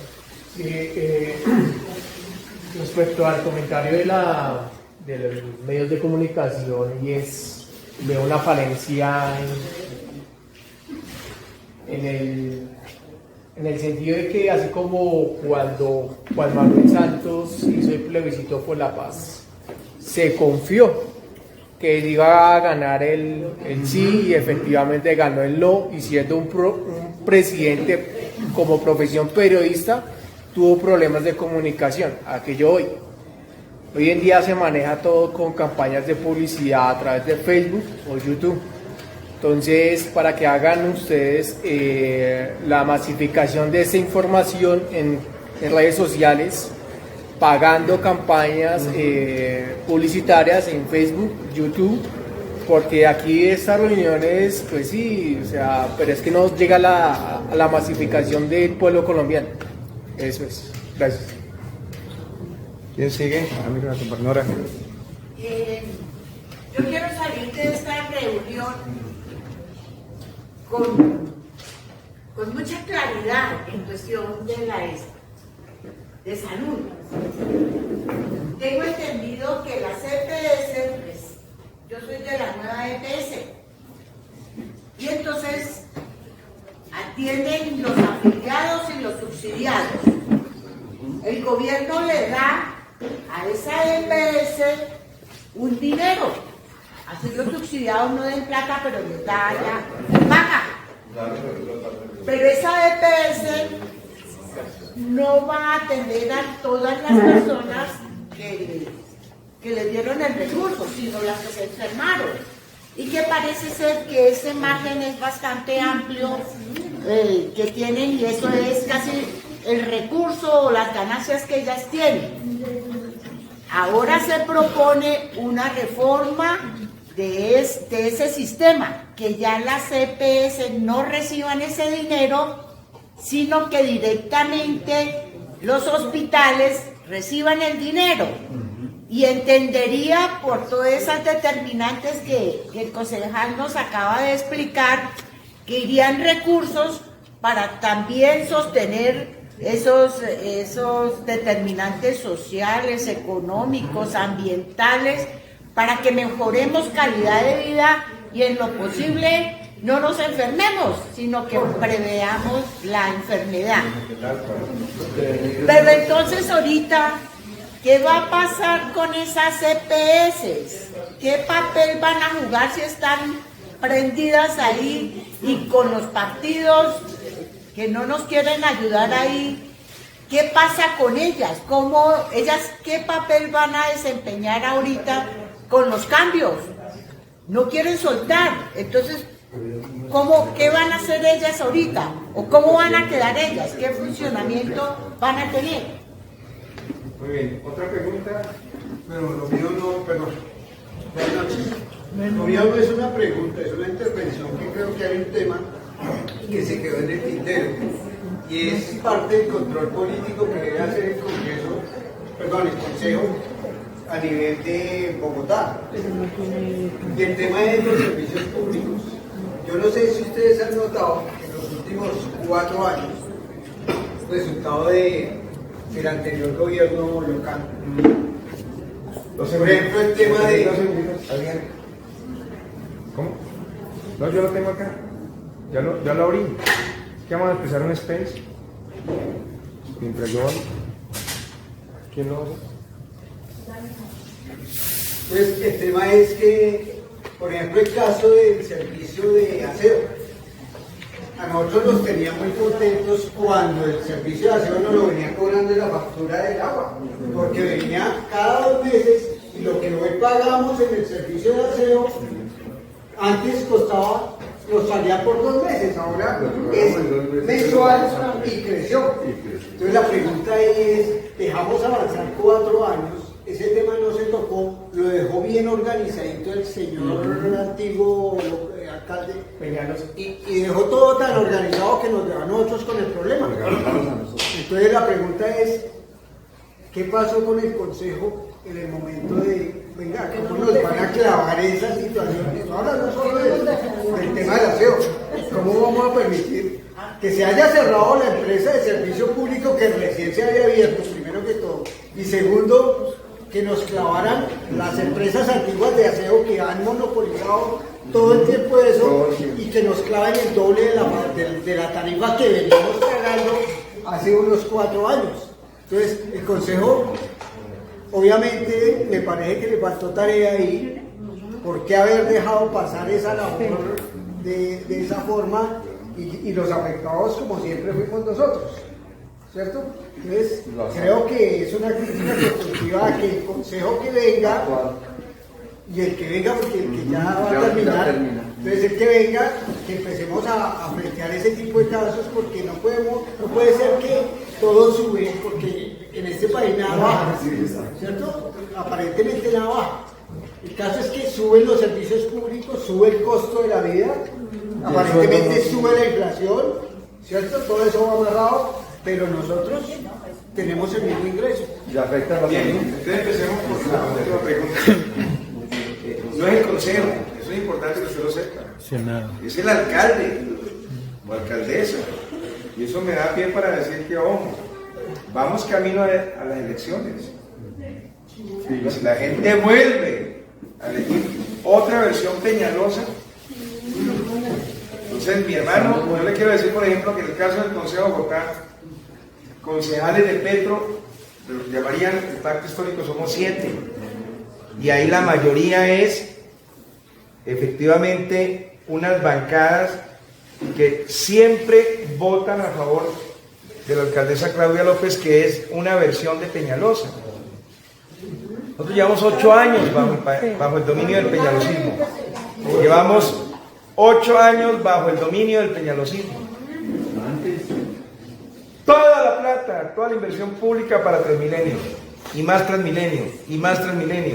Respecto al comentario de los medios de comunicación, veo una falencia en el sentido de que, así como cuando Juan Manuel Santos hizo el plebiscito por la paz, se confió que él iba a ganar el sí, y efectivamente ganó el no, y siendo un presidente como profesión periodista tuvo problemas de comunicación. Hoy en día se maneja todo con campañas de publicidad a través de Facebook o YouTube. Entonces, para que hagan ustedes la masificación de esa información en redes sociales, pagando campañas publicitarias en Facebook, YouTube, porque aquí estas reuniones, pues sí, o sea, pero es que no llega a la masificación del pueblo colombiano. Eso es. Gracias. ¿Quién sigue? Mira, la compañera. Yo quiero salir de esta reunión con mucha claridad en cuestión de salud. Tengo entendido que las EPS, pues, yo soy de la nueva EPS, y entonces atienden los afiliados y los subsidiados. El gobierno le da a esa EPS un dinero, así los subsidiados no den plata, pero les da ya, les paga. Pero esa EPS no va a atender a todas las personas que le dieron el recurso, sino las que se enfermaron. Y que parece ser que ese margen es bastante amplio que tienen, y eso es casi el recurso o las ganancias que ellas tienen. Ahora se propone una reforma de ese sistema, que ya las EPS no reciban ese dinero, sino que directamente los hospitales reciban el dinero. Y entendería, por todas esas determinantes que el concejal nos acaba de explicar, que irían recursos para también sostener esos determinantes sociales, económicos, ambientales, para que mejoremos calidad de vida y en lo posible no nos enfermemos, sino que preveamos la enfermedad. Pero entonces ahorita, ¿qué va a pasar con esas EPS? ¿Qué papel van a jugar si están prendidas ahí y con los partidos que no nos quieren ayudar ahí? ¿Qué pasa con ellas? ¿Qué papel van a desempeñar ahorita con los cambios? No quieren soltar. Entonces, ¿qué van a hacer ellas ahorita? ¿O cómo van a quedar ellas? ¿Qué funcionamiento van a tener? Muy bien, otra pregunta. Bueno, lo mío no, perdón. Buenas noches. Lo mío no es una pregunta, es una intervención, que creo que hay un tema que se quedó en el tintero, y es parte del control político que debe hacer el el Consejo a nivel de Bogotá. Y el tema de los servicios públicos. Yo no sé si ustedes han notado que en los últimos 4 años, resultado del anterior gobierno local, por ejemplo, el tema de... ¿Cómo? No, yo lo tengo acá. Ya lo abrí. Es que vamos a empezar un space. Mientras yo... ¿Quién lo hace? Pues el tema es que, Por ejemplo, el caso del servicio de aseo. A nosotros nos tenía muy contentos cuando el servicio de aseo nos lo venía cobrando en la factura del agua, porque venía cada 2 meses y lo que hoy pagamos en el servicio de aseo antes costaba, nos salía por 2 meses, ahora es mensual y creció. Entonces la pregunta es, dejamos avanzar 4 años, ese tema no se tocó, lo dejó bien organizadito el señor antiguo alcalde y dejó todo tan organizado que nos dejó a nosotros con el problema. Entonces la pregunta es, ¿qué pasó con el consejo en el momento de, venga, cómo nos van a clavar esa situación? Ahora no solo del tema del aseo, ¿cómo vamos a permitir que se haya cerrado la empresa de servicio público que recién se había abierto, primero que todo, y segundo, que nos clavaran las empresas antiguas de aseo que han monopolizado todo el tiempo de eso y que nos claven el doble de la tarifa que veníamos pagando hace unos 4 años? Entonces, el Consejo, obviamente, me parece que le faltó tarea ahí. ¿Por qué haber dejado pasar esa labor de esa forma? Y los afectados, como siempre, fuimos nosotros, ¿cierto? Entonces, creo que es una crítica constructiva a que el Consejo que venga, y el que venga, porque el que ya va a terminar, entonces el que venga, que empecemos a frentear ese tipo de casos, porque no puede ser que todo sube, porque en este país nada baja, ¿cierto? Aparentemente nada baja. El caso es que suben los servicios públicos, sube el costo de la vida, aparentemente sube la inflación, ¿cierto? Todo eso va amarrado, pero nosotros tenemos el mismo ingreso. Y afecta a la Bien, familia. entonces empecemos por la última pregunta. No es el consejo, eso es importante que usted lo sepa. Es el alcalde o alcaldesa. Y eso me da pie para decir que, ojo, vamos camino a las elecciones. Si la gente vuelve a elegir otra versión Peñalosa, entonces mi hermano, yo le quiero decir, por ejemplo, que en el caso del Consejo de Bogotá, concejales de Petro, lo que llamarían el pacto histórico, somos 7. Y ahí la mayoría es efectivamente unas bancadas que siempre votan a favor de la alcaldesa Claudia López, que es una versión de Peñalosa. Nosotros llevamos 8 años bajo el dominio del peñalosismo. Llevamos 8 años bajo el dominio del peñalosismo. Toda la plata, toda la inversión pública para Transmilenio, y más Transmilenio, y más Transmilenio.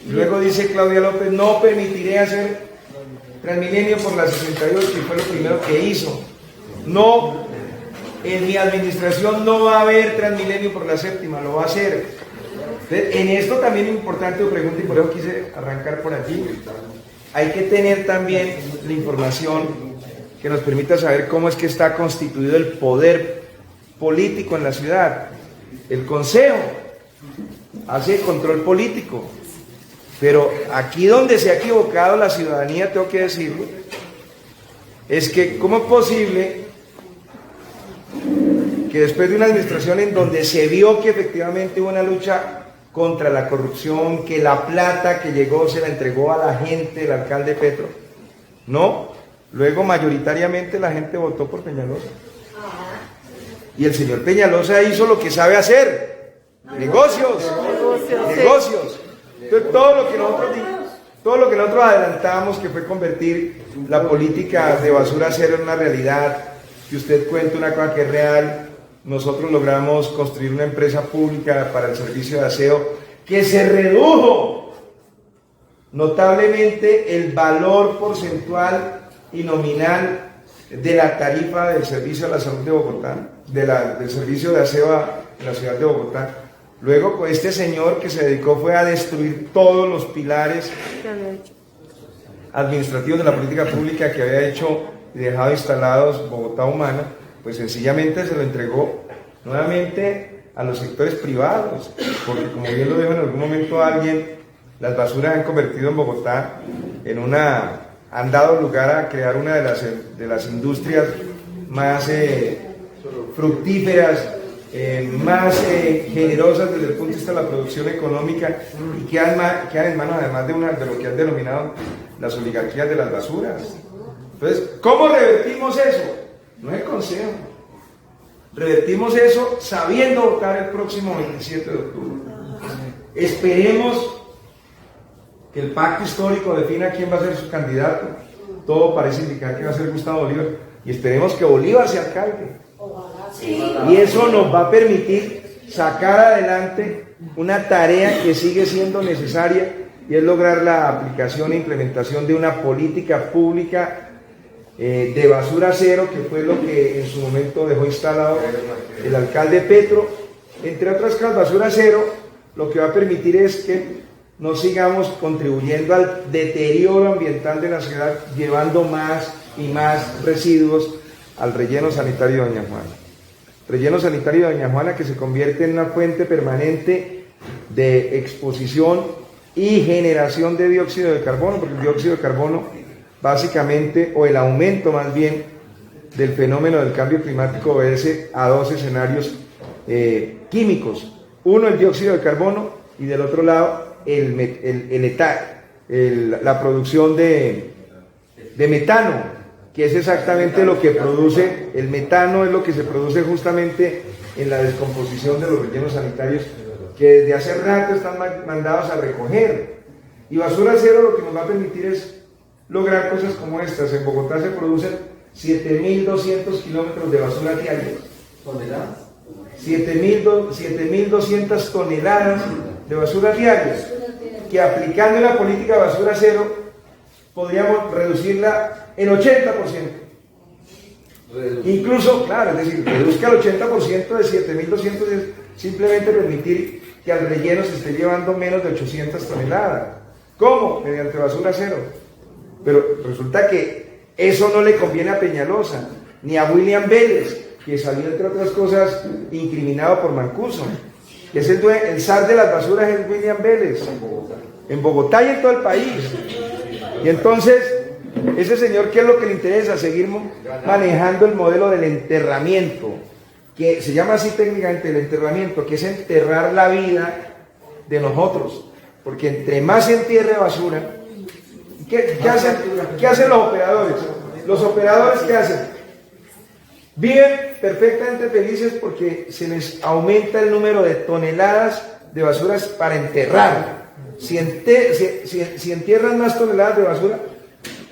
Y luego dice Claudia López, no permitiré hacer Transmilenio por la 68, y fue lo primero que hizo. No, en mi administración no va a haber Transmilenio por la 7ª, lo va a hacer. Entonces, en esto también es importante tu pregunta, y por eso quise arrancar por aquí. Hay que tener también la información que nos permita saber cómo es que está constituido el poder político en la ciudad. El Consejo hace control político, pero aquí donde se ha equivocado la ciudadanía, tengo que decirlo, es que cómo es posible que después de una administración en donde se vio que efectivamente hubo una lucha contra la corrupción, que la plata que llegó se la entregó a la gente, el alcalde Petro, no, luego mayoritariamente la gente votó por Peñalosa. Y el señor Peñalosa hizo lo que sabe hacer, negocios. Entonces todo lo que nosotros adelantábamos, que fue convertir la política de basura cero en una realidad, que usted cuente una cosa que es real, nosotros logramos construir una empresa pública para el servicio de aseo que se redujo notablemente el valor porcentual y nominal de la tarifa del servicio de la salud de Bogotá, del servicio de aseo en la ciudad de Bogotá. Luego, pues, este señor que se dedicó fue a destruir todos los pilares administrativos de la política pública que había hecho y dejado instalados Bogotá Humana, pues sencillamente se lo entregó nuevamente a los sectores privados, porque como bien lo dijo en algún momento alguien, las basuras han convertido en Bogotá han dado lugar a crear una de las industrias más fructíferas más generosas desde el punto de vista de la producción económica y quedan en manos además de lo que han denominado las oligarquías de las basuras. Entonces, ¿cómo revertimos eso? No es el consejo. Revertimos eso sabiendo votar el próximo 27 de octubre. Esperemos que el pacto histórico defina quién va a ser su candidato. Todo parece indicar que va a ser Gustavo Bolívar. Y esperemos que Bolívar sea alcalde. Y eso nos va a permitir sacar adelante una tarea que sigue siendo necesaria, y es lograr la aplicación e implementación de una política pública de basura cero, que fue lo que en su momento dejó instalado el alcalde Petro. Entre otras cosas, basura cero lo que va a permitir es que no sigamos contribuyendo al deterioro ambiental de la ciudad, llevando más y más residuos al relleno sanitario de Doña Juana. Relleno sanitario de Doña Juana que se convierte en una fuente permanente de exposición y generación de dióxido de carbono, porque el dióxido de carbono básicamente, o el aumento más bien del fenómeno del cambio climático, obedece a dos escenarios químicos. Uno, el dióxido de carbono, y del otro lado la producción de metano, que es exactamente lo que produce el metano, es lo que se produce justamente en la descomposición de los rellenos sanitarios, que desde hace rato están mandados a recoger. Y basura cero lo que nos va a permitir es lograr cosas como estas. En Bogotá se producen 7.200 kilómetros de basura diarios. ¿Toneladas? 7.200 toneladas de basura diarias, que aplicando la política basura cero podríamos reducirla en 80%. Incluso, claro, es decir, reduzca el 80% de 7.200 es simplemente permitir que al relleno se esté llevando menos de 800 toneladas. ¿Cómo? Mediante basura cero. Pero resulta que eso no le conviene a Peñalosa, ni a William Vélez, que salió, entre otras cosas, incriminado por Mancuso. Es el zar de las basuras es William Vélez, en Bogotá y en todo el país. Y entonces, ese señor, ¿qué es lo que le interesa? Seguir manejando el modelo del enterramiento, que se llama así técnicamente el enterramiento, que es enterrar la vida de nosotros, porque entre más se entierre basura, ¿qué hacen los operadores? Los operadores, ¿qué hacen? Viven perfectamente felices porque se les aumenta el número de toneladas de basuras para enterrar. Si entierran más toneladas de basura,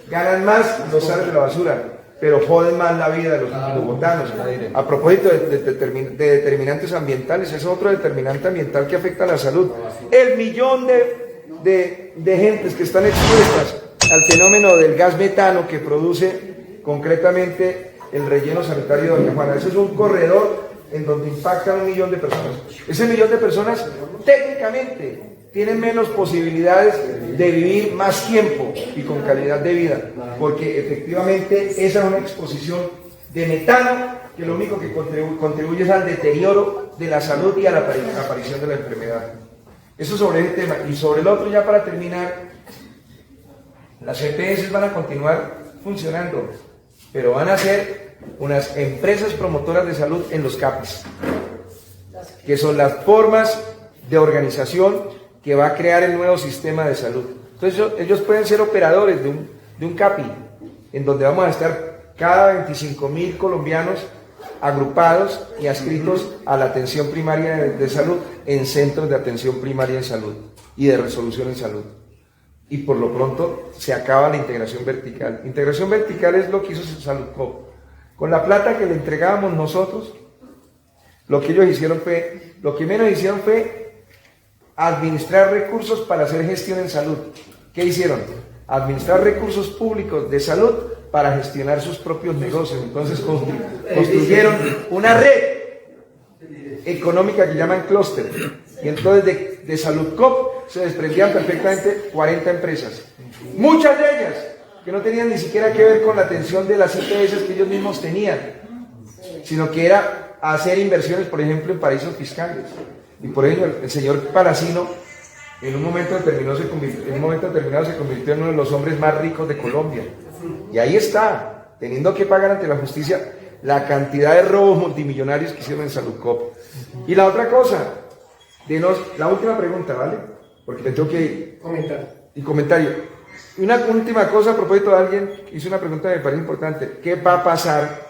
ganan más los sales de la basura, pero joden más la vida de los bogotanos. A propósito de determinantes ambientales, es otro determinante ambiental que afecta a la salud. El millón de gentes que están expuestas al fenómeno del gas metano que produce concretamente el relleno sanitario de Doña Juana. Eso es un corredor en donde impactan 1 millón de personas. Ese 1 millón de personas técnicamente tienen menos posibilidades de vivir más tiempo y con calidad de vida, porque efectivamente esa es una exposición de metano que lo único que contribuye es al deterioro de la salud y a la aparición de la enfermedad. Eso sobre ese tema. Y sobre el otro, ya para terminar, las EPS van a continuar funcionando, pero van a ser unas empresas promotoras de salud en los CAPIs, que son las formas de organización que va a crear el nuevo sistema de salud. Entonces ellos pueden ser operadores de un CAPI, en donde vamos a estar cada 25.000 colombianos agrupados y adscritos a la atención primaria de salud en centros de atención primaria en salud y de resolución en salud. Y por lo pronto se acaba la integración vertical. Integración vertical es lo que hizo Saludcop. Con la plata que le entregábamos nosotros, lo que menos hicieron fue administrar recursos para hacer gestión en salud. ¿Qué hicieron? Administrar recursos públicos de salud para gestionar sus propios negocios. Entonces construyeron una red económica que llaman clúster. Y entonces de Saludcop se desprendían perfectamente 40 empresas. Muchas de ellas que no tenían ni siquiera que ver con la atención de las IPS que ellos mismos tenían, sino que era hacer inversiones, por ejemplo, en paraísos fiscales. Y por ello el señor Palacino en un momento determinado se convirtió en uno de los hombres más ricos de Colombia. Y ahí está, teniendo que pagar ante la justicia la cantidad de robos multimillonarios que hicieron en Saludcop. Y la otra cosa, la última pregunta, ¿vale? Porque le tengo que Comentar. y comentario. Una última cosa a propósito de alguien que hizo una pregunta que me parece importante. ¿Qué va a pasar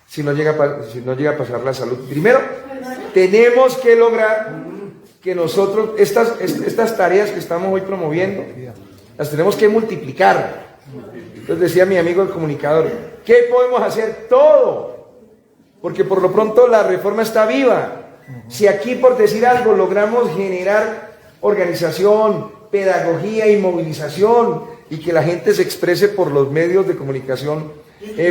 si no llega a pasar la salud? Primero, tenemos que lograr que nosotros, estas tareas que estamos hoy promoviendo, las tenemos que multiplicar. Entonces decía mi amigo el comunicador, ¿qué podemos hacer? Todo. Porque por lo pronto la reforma está viva. Si aquí, por decir algo, logramos generar organización, pedagogía y movilización, y que la gente se exprese por los medios de comunicación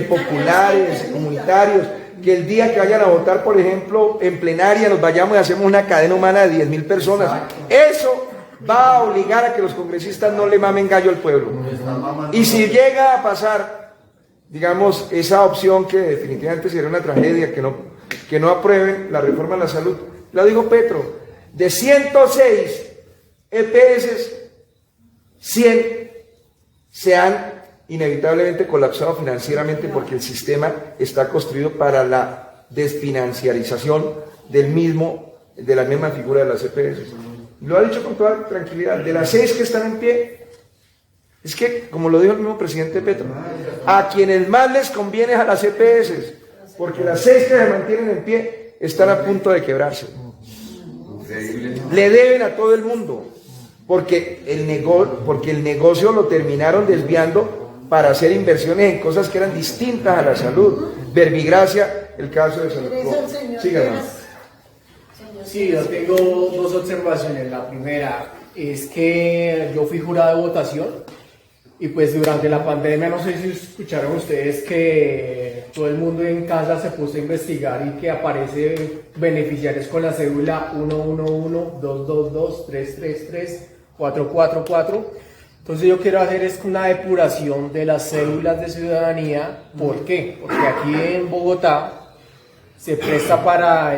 populares, comunitarios, que el día que vayan a votar, por ejemplo, en plenaria, nos vayamos y hacemos una cadena humana de 10.000 personas. Eso va a obligar a que los congresistas no le mamen gallo al pueblo. Y si llega a pasar, digamos, esa opción que definitivamente sería una tragedia, que no aprueben la reforma a la salud, lo dijo Petro, de 106 EPS, 100 se han inevitablemente colapsado financieramente porque el sistema está construido para la desfinanciarización de la misma figura de las EPS. Lo ha dicho con toda tranquilidad. De las 6 que están en pie, es que, como lo dijo el mismo presidente Petro, a quienes más les conviene es a las EPS, porque las 6 que se mantienen en pie están a punto de quebrarse. Le deben a todo el mundo, porque el negocio lo terminaron desviando para hacer inversiones en cosas que eran distintas a la salud. Verbigracia, el caso de salud. Síganos. Sí, yo tengo dos observaciones. La primera es que yo fui jurado de votación y pues durante la pandemia, no sé si escucharon ustedes que todo el mundo en casa se puso a investigar y que aparece beneficiarios con la cédula 111-222-333-444. Entonces yo quiero hacer es una depuración de las cédulas de ciudadanía. ¿Por qué? Porque aquí en Bogotá se presta para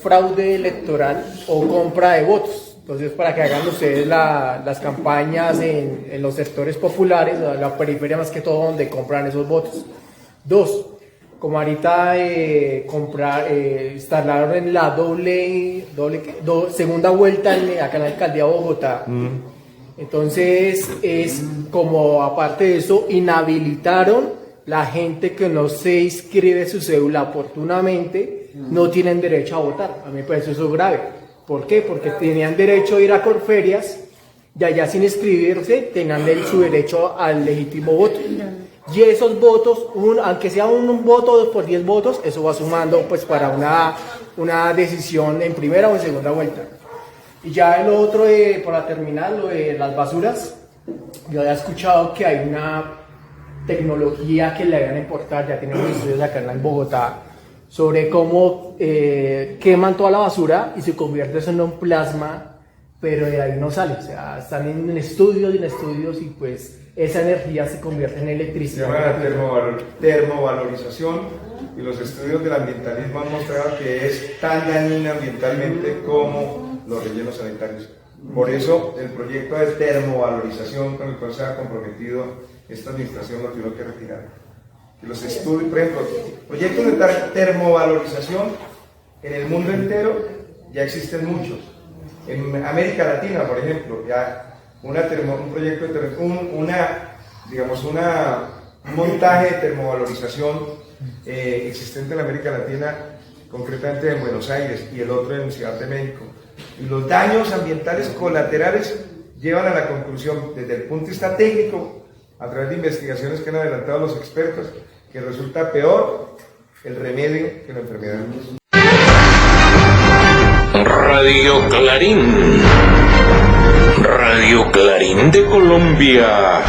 fraude electoral o compra de votos. Entonces, para que hagan ustedes las campañas en los sectores populares, la periferia más que todo, donde compran esos votos. 2, como ahorita instalaron en la segunda vuelta acá en la alcaldía de Bogotá. Entonces, es como aparte de eso, inhabilitaron la gente que no se inscribe su cédula oportunamente, no tienen derecho a votar. A mí me parece eso grave. ¿Por qué? Porque tenían derecho a ir a Corferias y allá sin inscribirse tenían su derecho al legítimo voto. Y esos votos, aunque sea un voto por 10 votos, eso va sumando pues para una decisión en primera o en segunda vuelta. Y ya lo otro, para terminar, lo de las basuras, yo había escuchado que hay una tecnología que le van a importar, ya tenemos estudios acá en Bogotá, sobre cómo queman toda la basura y se convierte eso en un plasma, pero de ahí no sale. O sea, están en estudios y pues esa energía se convierte en electricidad. Se llama termovalorización, y los estudios del ambientalismo han mostrado que es tan dañina ambientalmente como los rellenos sanitarios. Por eso el proyecto de termovalorización con el cual se ha comprometido esta administración lo tuvo que retirar. Que los estudios, por ejemplo, proyectos de termovalorización en el mundo entero ya existen muchos. En América Latina, por ejemplo, ya un proyecto de un montaje de termovalorización existente en América Latina, concretamente en Buenos Aires, y el otro en Ciudad de México. Y los daños ambientales colaterales llevan a la conclusión, desde el punto de vista técnico, a través de investigaciones que han adelantado los expertos, que resulta peor el remedio que la enfermedad. Radio Clarín de Colombia.